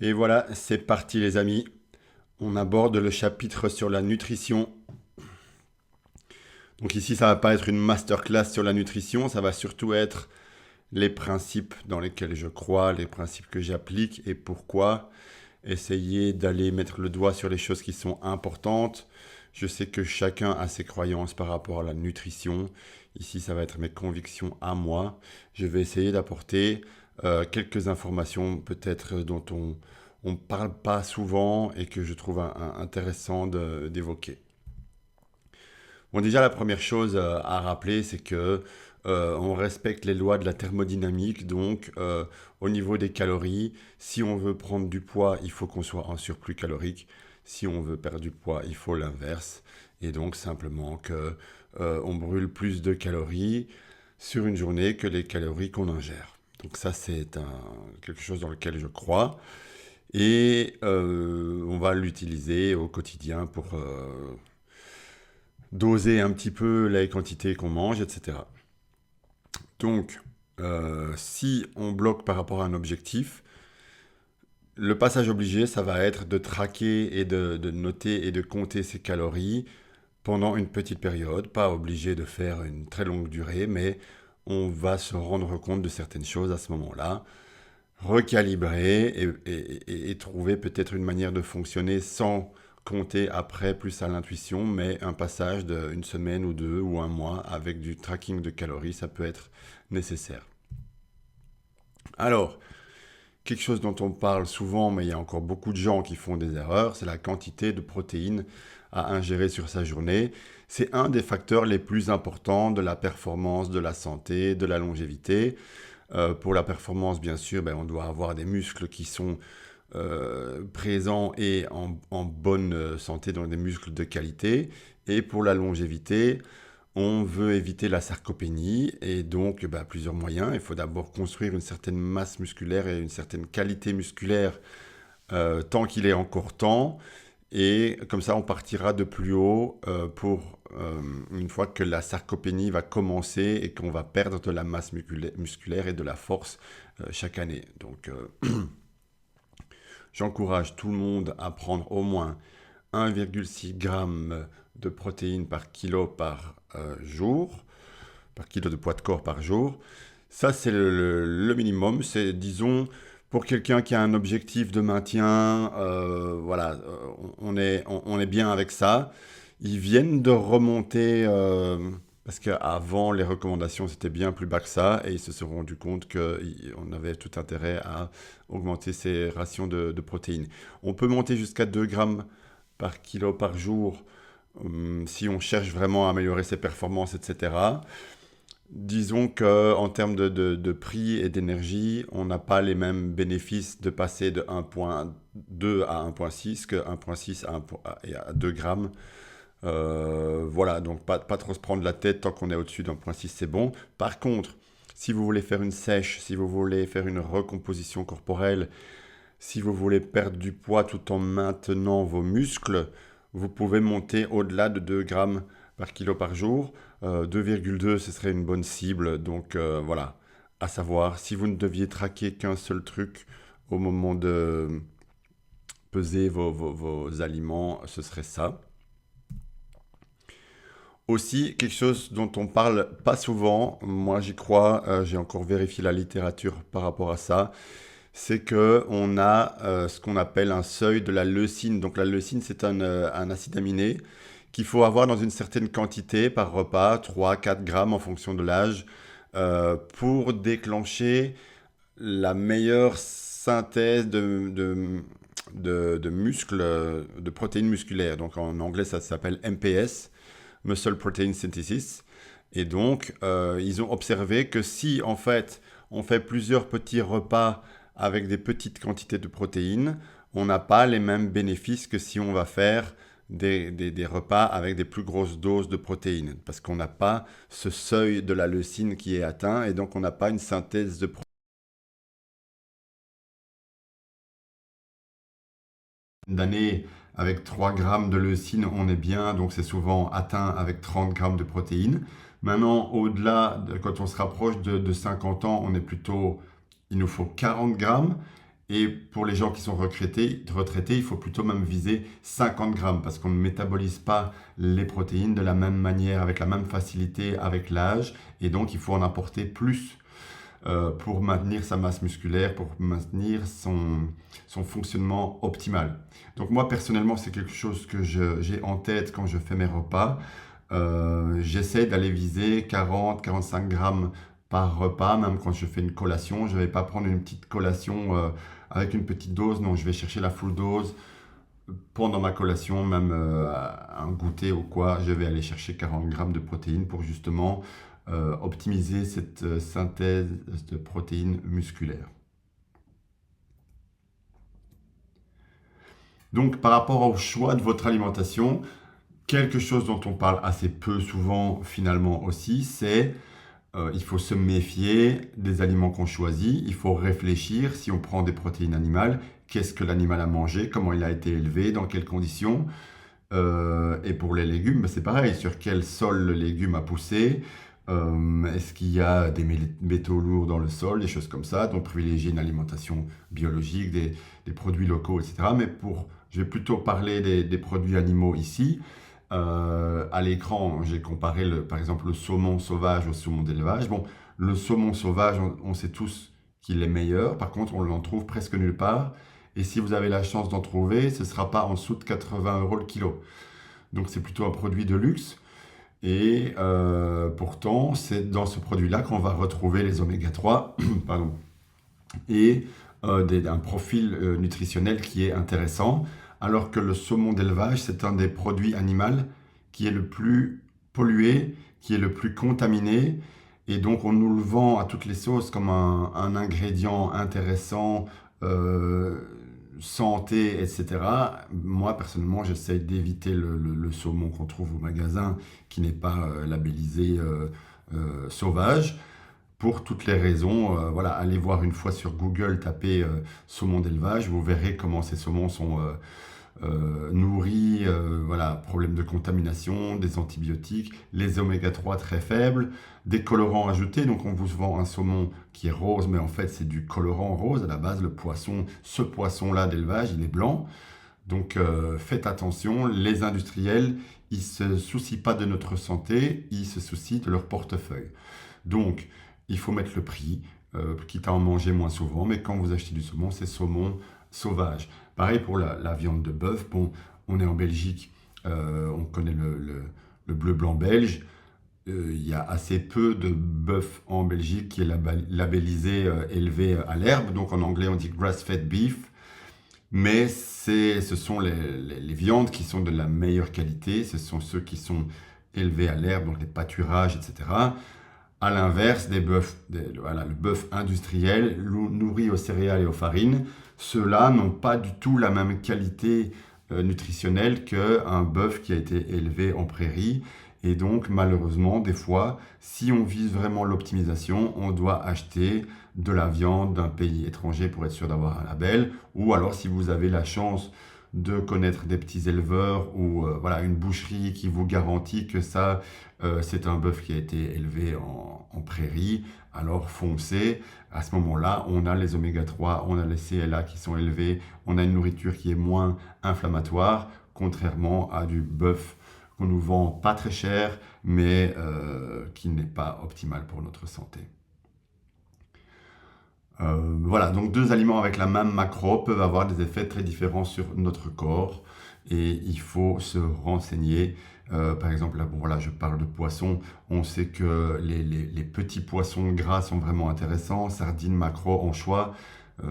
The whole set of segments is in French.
Et voilà, c'est parti les amis. On aborde le chapitre sur la nutrition. Donc ici, ça va pas être une masterclass sur la nutrition, ça va surtout être les principes dans lesquels je crois, les principes que j'applique et pourquoi. Essayer d'aller mettre le doigt sur les choses qui sont importantes. Je sais que chacun a ses croyances par rapport à la nutrition. Ici, ça va être mes convictions à moi. Je vais essayer d'apporter quelques informations peut-être dont on ne parle pas souvent et que je trouve intéressant d'évoquer. Bon, déjà, la première chose à rappeler, c'est que on respecte les lois de la thermodynamique. Donc, au niveau des calories, si on veut prendre du poids, il faut qu'on soit en surplus calorique. Si on veut perdre du poids, il faut l'inverse. Et donc, simplement que on brûle plus de calories sur une journée que les calories qu'on ingère. Donc ça, c'est quelque chose dans lequel je crois. Et on va l'utiliser au quotidien pour doser un petit peu les quantités qu'on mange, etc. Donc, si on bloque par rapport à un objectif, le passage obligé, ça va être de traquer et de noter et de compter ses calories pendant une petite période. Pas obligé de faire une très longue durée, mais on va se rendre compte de certaines choses à ce moment-là, recalibrer et trouver peut-être une manière de fonctionner sans compter après plus à l'intuition, mais un passage d'une semaine ou deux ou un mois avec du tracking de calories, ça peut être nécessaire. Alors, quelque chose dont on parle souvent, mais il y a encore beaucoup de gens qui font des erreurs, c'est la quantité de protéines à ingérer sur sa journée. C'est un des facteurs les plus importants de la performance, de la santé, de la longévité. Pour la performance, bien sûr, ben, on doit avoir des muscles qui sont présents et en bonne santé, donc des muscles de qualité. Et pour la longévité, on veut éviter la sarcopénie et donc bah, plusieurs moyens. Il faut d'abord construire une certaine masse musculaire et une certaine qualité musculaire tant qu'il est encore temps. Et comme ça, on partira de plus haut pour une fois que la sarcopénie va commencer et qu'on va perdre de la masse musculaire et de la force chaque année. Donc, j'encourage tout le monde à prendre au moins 1,6 g de protéines par kilo par jour, par kilo de poids de corps par jour. Ça, c'est le minimum. C'est, disons, pour quelqu'un qui a un objectif de maintien, voilà, on est bien avec ça. Ils viennent de remonter, parce qu'avant, les recommandations, c'était bien plus bas que ça, et ils se sont rendus compte qu'on avait tout intérêt à augmenter ces rations de protéines. On peut monter jusqu'à 2 grammes par kilo par jour si on cherche vraiment à améliorer ses performances, etc. Disons qu'en termes de prix et d'énergie, on n'a pas les mêmes bénéfices de passer de 1,2 à 1,6 que 1,6 à 2 grammes. Voilà, donc pas trop se prendre la tête tant qu'on est au-dessus d'1,6, c'est bon. Par contre, si vous voulez faire une sèche, si vous voulez faire une recomposition corporelle, si vous voulez perdre du poids tout en maintenant vos muscles, vous pouvez monter au-delà de 2 grammes par kilo par jour. 2,2, ce serait une bonne cible. Donc voilà, à savoir, si vous ne deviez traquer qu'un seul truc au moment de peser vos aliments, ce serait ça. Aussi, quelque chose dont on parle pas souvent, moi j'y crois, j'ai encore vérifié la littérature par rapport à ça, c'est que on a ce qu'on appelle un seuil de la leucine. Donc la leucine, c'est un acide aminé qu'il faut avoir dans une certaine quantité par repas, 3-4 grammes en fonction de l'âge, pour déclencher la meilleure synthèse de muscles, de protéines musculaires. Donc en anglais, ça s'appelle MPS, Muscle Protein Synthesis. Et donc, ils ont observé que si, en fait, on fait plusieurs petits repas avec des petites quantités de protéines, on n'a pas les mêmes bénéfices que si on va faire des repas avec des plus grosses doses de protéines, parce qu'on n'a pas ce seuil de la leucine qui est atteint, et donc on n'a pas une synthèse de protéines d'année. Avec 3 grammes de leucine, on est bien, donc c'est souvent atteint avec 30 grammes de protéines. Maintenant, au-delà, quand on se rapproche de 50 ans, on est plutôt, il nous faut 40 grammes. Et pour les gens qui sont retraités, il faut plutôt même viser 50 grammes parce qu'on ne métabolise pas les protéines de la même manière, avec la même facilité avec l'âge. Et donc, il faut en apporter plus pour maintenir sa masse musculaire, pour maintenir son fonctionnement optimal. Donc moi, personnellement, c'est quelque chose que j'ai en tête quand je fais mes repas. J'essaie d'aller viser 40-45 grammes par repas, même quand je fais une collation. Je ne vais pas prendre une petite collation avec une petite dose, non, je vais chercher la full dose. Pendant ma collation, même un goûter ou quoi, je vais aller chercher 40 grammes de protéines pour justement optimiser cette synthèse de protéines musculaires. Donc par rapport au choix de votre alimentation, quelque chose dont on parle assez peu souvent finalement aussi, c'est il faut se méfier des aliments qu'on choisit, il faut réfléchir si on prend des protéines animales, qu'est-ce que l'animal a mangé, comment il a été élevé, dans quelles conditions. Et pour les légumes, bah, c'est pareil, sur quel sol le légume a poussé, est-ce qu'il y a des métaux lourds dans le sol, des choses comme ça, donc privilégier une alimentation biologique, des produits locaux, etc. Mais je vais plutôt parler des produits animaux ici. À l'écran, j'ai comparé par exemple le saumon sauvage au saumon d'élevage. Bon, le saumon sauvage, on sait tous qu'il est meilleur. Par contre, on l'en trouve presque nulle part. Et si vous avez la chance d'en trouver, ce ne sera pas en dessous de 80 € le kilo. Donc c'est plutôt un produit de luxe. Et pourtant, c'est dans ce produit-là qu'on va retrouver les oméga 3 pardon, et un profil nutritionnel qui est intéressant. Alors que le saumon d'élevage, c'est un des produits animaux qui est le plus pollué, qui est le plus contaminé. Et donc, on nous le vend à toutes les sauces comme un ingrédient intéressant, euh, santé, etc. Moi, personnellement, j'essaie d'éviter le saumon qu'on trouve au magasin qui n'est pas labellisé sauvage. Pour toutes les raisons, voilà, allez voir une fois sur Google, tapez saumon d'élevage, vous verrez comment ces saumons sont nourris, voilà, problème de contamination, des antibiotiques, les oméga 3 très faibles, des colorants ajoutés. Donc on vous vend un saumon qui est rose, mais en fait c'est du colorant rose. À la base, ce poisson-là d'élevage, il est blanc. Donc faites attention, les industriels, ils ne se soucient pas de notre santé, ils se soucient de leur portefeuille. Donc il faut mettre le prix, quitte à en manger moins souvent, mais quand vous achetez du saumon, c'est saumon sauvage. Pareil pour la viande de bœuf. Bon, on est en Belgique, on connaît le bleu blanc belge. Il y a assez peu de bœuf en Belgique qui est labellisé élevé à l'herbe. Donc en anglais, on dit grass-fed beef. Mais ce sont les viandes qui sont de la meilleure qualité. Ce sont ceux qui sont élevés à l'herbe, donc les pâturages, etc. À l'inverse voilà, le bœuf industriel, nourri aux céréales et aux farines, ceux-là n'ont pas du tout la même qualité nutritionnelle qu'un bœuf qui a été élevé en prairie. Et donc, malheureusement, des fois, si on vise vraiment l'optimisation, on doit acheter de la viande d'un pays étranger pour être sûr d'avoir un label. Ou alors, si vous avez la chance de connaître des petits éleveurs ou voilà, une boucherie qui vous garantit que ça, c'est un bœuf qui a été élevé en prairie, alors foncez. À ce moment-là, on a les oméga 3, on a les CLA qui sont élevés, on a une nourriture qui est moins inflammatoire, contrairement à du bœuf qu'on nous vend pas très cher, mais qui n'est pas optimal pour notre santé. Voilà, donc deux aliments avec la même macro peuvent avoir des effets très différents sur notre corps et il faut se renseigner. Par exemple, là, bon, voilà, je parle de poissons. On sait que les petits poissons gras sont vraiment intéressants. Sardines, maquereaux, anchois,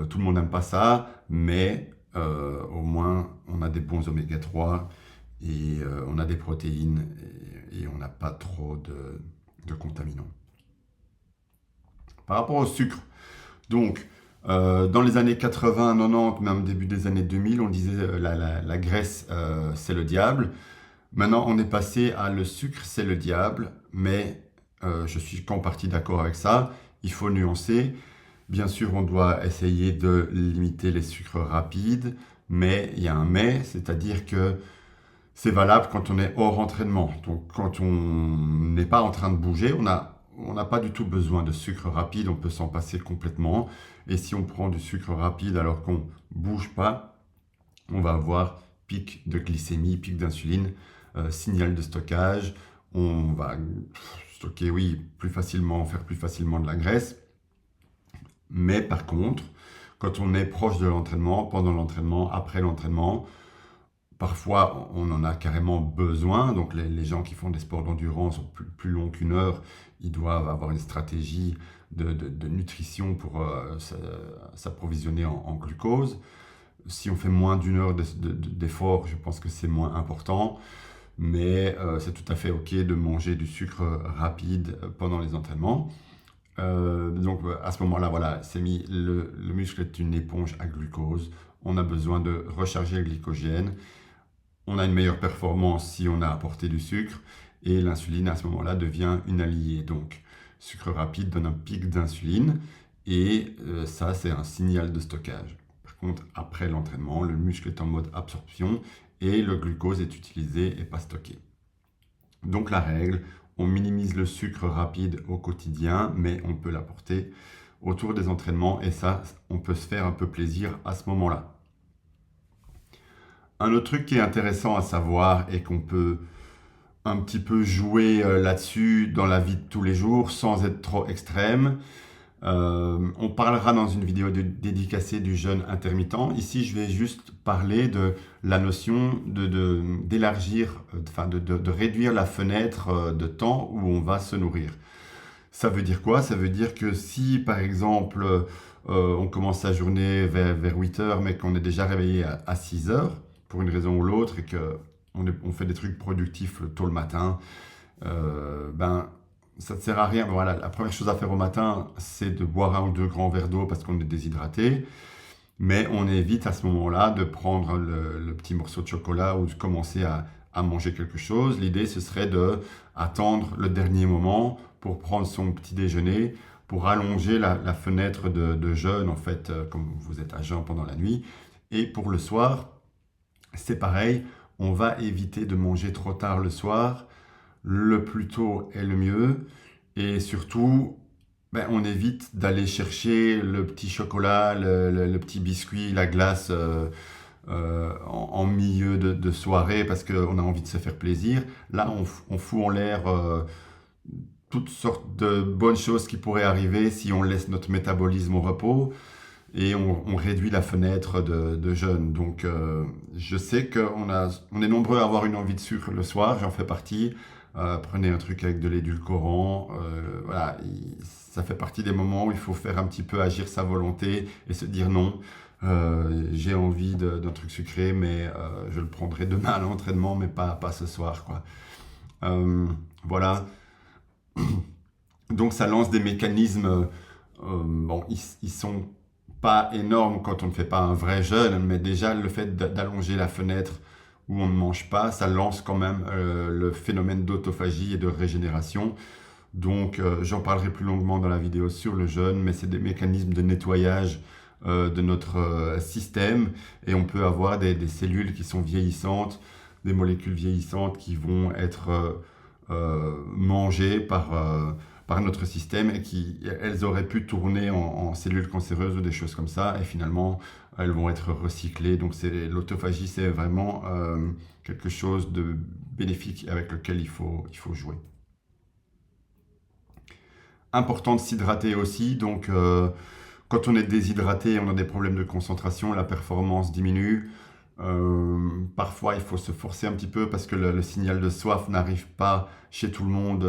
tout le monde n'aime pas ça, mais au moins on a des bons oméga 3 et on a des protéines et on n'a pas trop de contaminants. Par rapport au sucre, donc, dans les années 80, 90, même début des années 2000, on disait la graisse, c'est le diable. Maintenant, on est passé à le sucre, c'est le diable, mais je suis qu'en partie d'accord avec ça. Il faut nuancer. Bien sûr, on doit essayer de limiter les sucres rapides, mais il y a un mais, c'est-à-dire que c'est valable quand on est hors entraînement. Donc, quand on n'est pas en train de bouger, on n'a pas du tout besoin de sucre rapide, on peut s'en passer complètement. Et si on prend du sucre rapide alors qu'on ne bouge pas, on va avoir pic de glycémie, pic d'insuline, signal de stockage. On va stocker, oui, plus facilement, faire plus facilement de la graisse. Mais par contre, quand on est proche de l'entraînement, pendant l'entraînement, après l'entraînement, parfois on en a carrément besoin. Donc les gens qui font des sports d'endurance plus longs qu'1 heure, ils doivent avoir une stratégie de nutrition pour s'approvisionner en glucose. Si on fait moins d'1 heure d'effort, je pense que c'est moins important. Mais c'est tout à fait OK de manger du sucre rapide pendant les entraînements. Donc à ce moment-là, voilà, c'est mis, le muscle est une éponge à glucose. On a besoin de recharger le glycogène. On a une meilleure performance si on a apporté du sucre. Et l'insuline, à ce moment-là, devient une alliée. Donc, sucre rapide donne un pic d'insuline. Et ça, c'est un signal de stockage. Par contre, après l'entraînement, le muscle est en mode absorption et le glucose est utilisé et pas stocké. Donc la règle, on minimise le sucre rapide au quotidien, mais on peut l'apporter autour des entraînements et ça, on peut se faire un peu plaisir à ce moment-là. Un autre truc qui est intéressant à savoir et qu'on peut un petit peu jouer là-dessus dans la vie de tous les jours sans être trop extrême. On parlera dans une vidéo dédicacée du jeûne intermittent. Ici, je vais juste parler de la notion d'élargir, de réduire la fenêtre de temps où on va se nourrir. Ça veut dire quoi? Ça veut dire que si, par exemple, on commence sa journée vers 8 heures, mais qu'on est déjà réveillé à 6 heures, pour une raison ou l'autre, et qu'on fait des trucs productifs tôt le matin, ça ne sert à rien. Voilà, la première chose à faire au matin, c'est de boire 1 ou 2 grands verres d'eau parce qu'on est déshydraté. Mais on évite à ce moment-là de prendre le petit morceau de chocolat ou de commencer à manger quelque chose. L'idée, ce serait d'attendre le dernier moment pour prendre son petit déjeuner, pour allonger la fenêtre de jeûne, en fait, comme vous êtes à jeun pendant la nuit. Et pour le soir, c'est pareil, on va éviter de manger trop tard le soir. Le plus tôt est le mieux. Et surtout, on évite d'aller chercher le petit chocolat, le petit biscuit, la glace en milieu de soirée parce qu'on a envie de se faire plaisir. Là, on fout en l'air toutes sortes de bonnes choses qui pourraient arriver si on laisse notre métabolisme au repos et on réduit la fenêtre de jeûne. Donc, je sais qu'on est nombreux à avoir une envie de sucre le soir, j'en fais partie. Prenez un truc avec de l'édulcorant. Voilà, ça fait partie des moments où il faut faire un petit peu agir sa volonté et se dire non. J'ai envie d'un truc sucré, mais je le prendrai demain à l'entraînement, mais pas ce soir, quoi. Voilà. Donc ça lance des mécanismes. Bon, ils sont pas énormes quand on ne fait pas un vrai jeûne, mais déjà le fait d'allonger la fenêtre où on ne mange pas, ça lance quand même le phénomène d'autophagie et de régénération. Donc j'en parlerai plus longuement dans la vidéo sur le jeûne, mais c'est des mécanismes de nettoyage de notre système et on peut avoir des cellules qui sont vieillissantes, des molécules vieillissantes qui vont être mangées par notre système et elles auraient pu tourner en cellules cancéreuses ou des choses comme ça et finalement elles vont être recyclées. Donc l'autophagie, c'est vraiment quelque chose de bénéfique avec lequel il faut jouer. Important de s'hydrater aussi. Donc quand on est déshydraté, on a des problèmes de concentration, la performance diminue. Parfois, il faut se forcer un petit peu parce que le signal de soif n'arrive pas chez tout le monde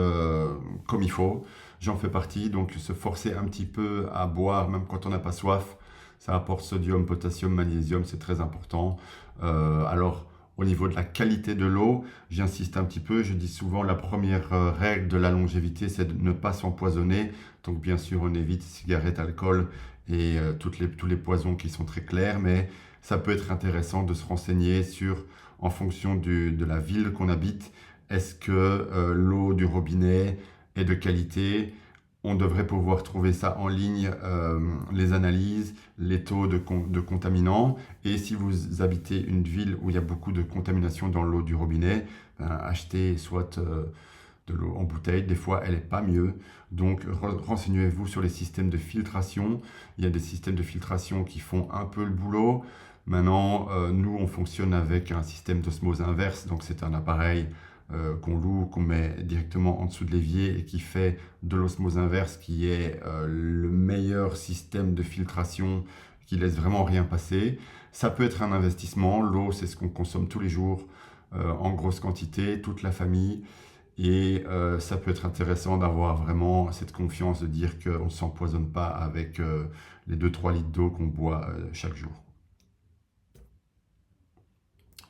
comme il faut. J'en fais partie, donc se forcer un petit peu à boire, même quand on n'a pas soif, ça apporte sodium, potassium, magnésium, c'est très important. Alors, au niveau de la qualité de l'eau, j'insiste un petit peu, je dis souvent la première règle de la longévité, c'est de ne pas s'empoisonner. Donc bien sûr, on évite cigarettes, alcool et tous les poisons qui sont très clairs, mais ça peut être intéressant de se renseigner en fonction de la ville qu'on habite, est-ce que l'eau du robinet est de qualité? On devrait pouvoir trouver ça en ligne, les analyses, les taux de contaminants. Et si vous habitez une ville où il y a beaucoup de contamination dans l'eau du robinet, achetez soit de l'eau en bouteille. Des fois, elle n'est pas mieux. Donc, renseignez-vous sur les systèmes de filtration. Il y a des systèmes de filtration qui font un peu le boulot. Maintenant, nous, on fonctionne avec un système d'osmose inverse. Donc, c'est un appareil qu'on loue, qu'on met directement en dessous de l'évier et qui fait de l'osmose inverse, qui est le meilleur système de filtration qui laisse vraiment rien passer. Ça peut être un investissement. L'eau, c'est ce qu'on consomme tous les jours en grosse quantité, toute la famille. Et ça peut être intéressant d'avoir vraiment cette confiance de dire qu'on ne s'empoisonne pas avec les 2-3 litres d'eau qu'on boit chaque jour.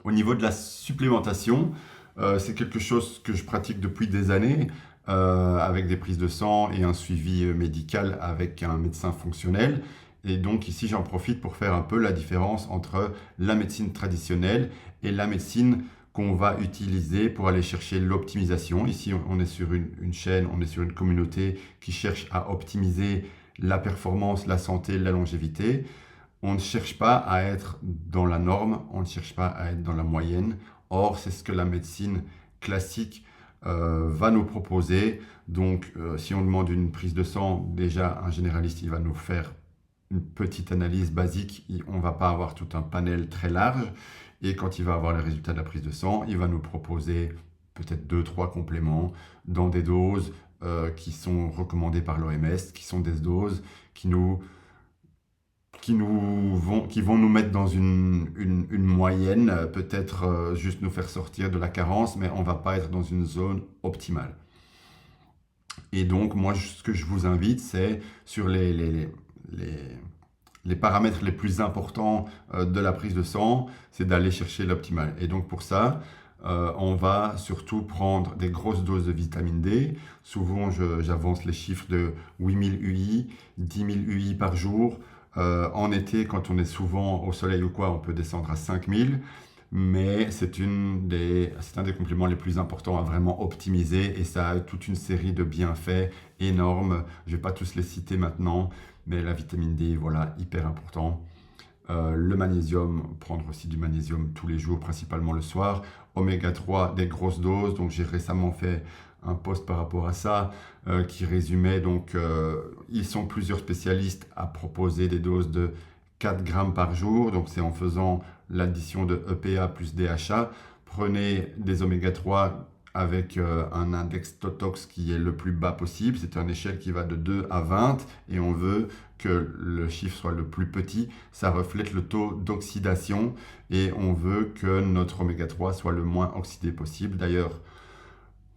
Au niveau de la supplémentation, c'est quelque chose que je pratique depuis des années avec des prises de sang et un suivi médical avec un médecin fonctionnel. Et donc ici, j'en profite pour faire un peu la différence entre la médecine traditionnelle et la médecine qu'on va utiliser pour aller chercher l'optimisation. Ici, on est sur une chaîne, on est sur une communauté qui cherche à optimiser la performance, la santé, la longévité. On ne cherche pas à être dans la norme, on ne cherche pas à être dans la moyenne. Or, c'est ce que la médecine classique va nous proposer. Donc, si on demande une prise de sang, déjà, un généraliste, il va nous faire une petite analyse basique. On ne va pas avoir tout un panel très large. Et quand il va avoir les résultats de la prise de sang, il va nous proposer peut-être 2-3 compléments dans des doses qui sont recommandées par l'OMS, qui sont des doses qui vont nous mettre dans une moyenne, peut-être juste nous faire sortir de la carence, mais on ne va pas être dans une zone optimale. Et donc, moi, ce que je vous invite, c'est sur les paramètres les plus importants de la prise de sang, c'est d'aller chercher l'optimal. Et donc, pour ça, on va surtout prendre des grosses doses de vitamine D. Souvent, j'avance les chiffres de 8000 UI, 10 000 UI par jour. En été, quand on est souvent au soleil ou quoi, on peut descendre à 5000. Mais c'est un des compléments les plus importants à vraiment optimiser et ça a toute une série de bienfaits énormes. Je ne vais pas tous les citer maintenant, mais la vitamine D, voilà, hyper important. Le magnésium, prendre aussi du magnésium tous les jours, principalement le soir. Oméga 3, des grosses doses. Donc j'ai récemment fait un post par rapport à ça qui résumait. Donc ils sont plusieurs spécialistes à proposer des doses de 4 grammes par jour. Donc c'est en faisant l'addition de EPA plus DHA. Prenez des oméga 3 avec un index Totox qui est le plus bas possible. C'est une échelle qui va de 2 à 20 et on veut que le chiffre soit le plus petit. Ça reflète le taux d'oxydation et on veut que notre oméga 3 soit le moins oxydé possible. D'ailleurs,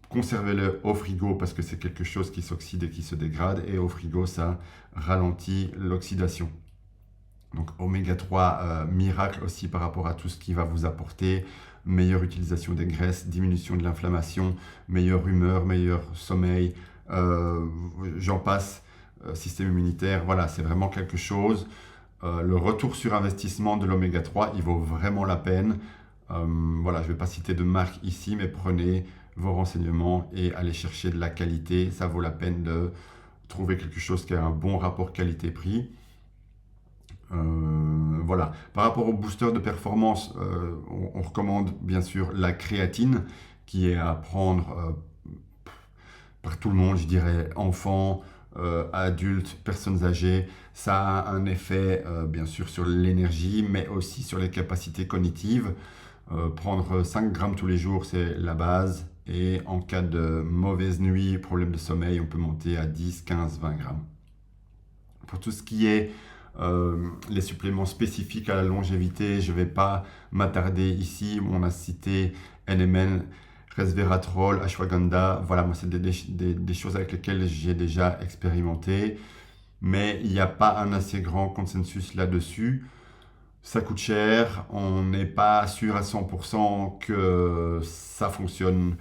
conservez-le au frigo parce que c'est quelque chose qui s'oxyde et qui se dégrade et au frigo, ça ralentit l'oxydation. Donc oméga 3, miracle aussi par rapport à tout ce qui va vous apporter meilleure utilisation des graisses, diminution de l'inflammation, meilleure humeur, meilleur sommeil, j'en passe, système immunitaire, voilà, c'est vraiment quelque chose. Le retour sur investissement de l'oméga 3, il vaut vraiment la peine. Voilà, je ne vais pas citer de marque ici, mais prenez vos renseignements et allez chercher de la qualité. Ça vaut la peine de trouver quelque chose qui a un bon rapport qualité-prix. Voilà. Par rapport au booster de performance, on recommande bien sûr la créatine qui est à prendre par tout le monde, je dirais enfants, adultes, personnes âgées. Ça a un effet bien sûr sur l'énergie, mais aussi sur les capacités cognitives. Prendre 5 grammes tous les jours, c'est la base. Et en cas de mauvaise nuit, problème de sommeil, on peut monter à 10, 15, 20 grammes. Pour tout ce qui est les suppléments spécifiques à la longévité, je ne vais pas m'attarder ici. On a cité NMN, resveratrol, ashwagandha. Voilà, moi, c'est des choses avec lesquelles j'ai déjà expérimenté. Mais il n'y a pas un assez grand consensus là-dessus. Ça coûte cher, on n'est pas sûr à 100% que ça fonctionne.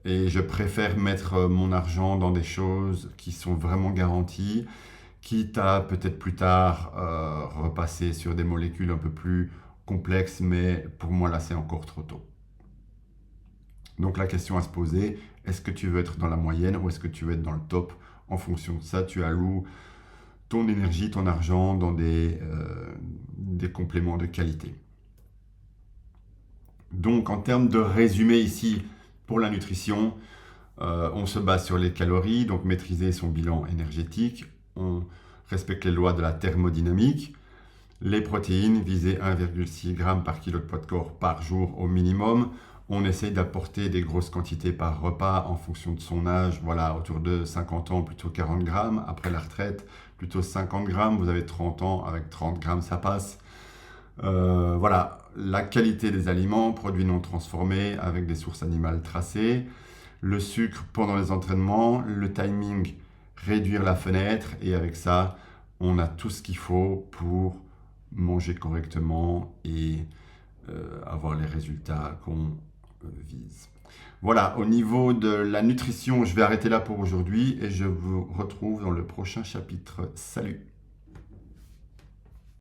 Et je préfère mettre mon argent dans des choses qui sont vraiment garanties, quitte à peut-être plus tard repasser sur des molécules un peu plus complexes, mais pour moi là c'est encore trop tôt. Donc la question à se poser, est-ce que tu veux être dans la moyenne ou est-ce que tu veux être dans le top? En fonction de ça, tu alloues ton énergie, ton argent dans des compléments de qualité. Donc en termes de résumé ici pour la nutrition, On se base sur les calories, donc maîtriser son bilan énergétique. On respecte les lois de la thermodynamique. Les protéines, viser 1,6 g par kilo de poids de corps par jour au minimum. On essaye d'apporter des grosses quantités par repas en fonction de son âge. Voilà, autour de 50 ans, plutôt 40 grammes. Après la retraite, plutôt 50 grammes. Vous avez 30 ans, avec 30 grammes, ça passe. Voilà, la qualité des aliments, produits non transformés avec des sources animales tracées. Le sucre pendant les entraînements, le timing, réduire la fenêtre. Et avec ça, on a tout ce qu'il faut pour manger correctement et avoir les résultats qu'on vise. Voilà, au niveau de la nutrition, je vais arrêter là pour aujourd'hui et je vous retrouve dans le prochain chapitre. Salut!